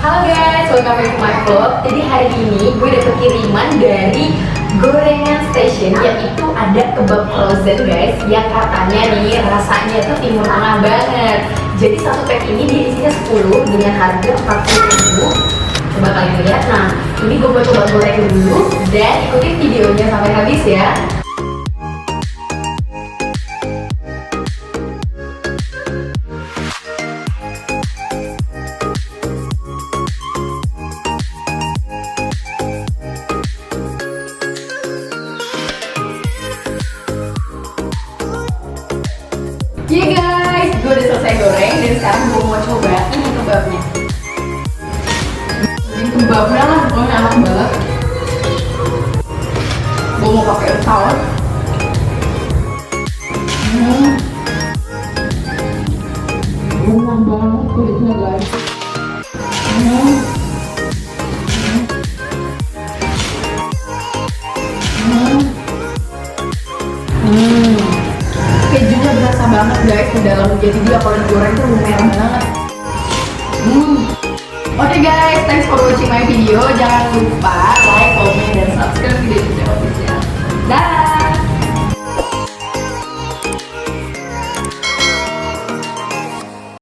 Halo guys, welcome back to my vlog. Jadi hari ini gue dapet kiriman dari Gorengan Station, yaitu ada kebab frozen guys, yang katanya nih rasanya tuh Timur Tengah banget. Jadi satu pack ini diisinya 10 dengan harga 40.000. Coba kalian lihat. Nah, ini gue mau coba goreng dulu dan ikutin videonya sampai habis ya. Iya guys, gue udah selesai goreng dan sekarang gue mau coba ini kebabnya. Ini kebabnya lah, pokoknya enak banget. Gue mau pakai saus. Enak banget kulitnya guys. Kejunya berasa banget guys di dalam, jadi dia kalau digoreng tuh merah banget. Oke guys, thanks for watching my video. Jangan lupa like, comment,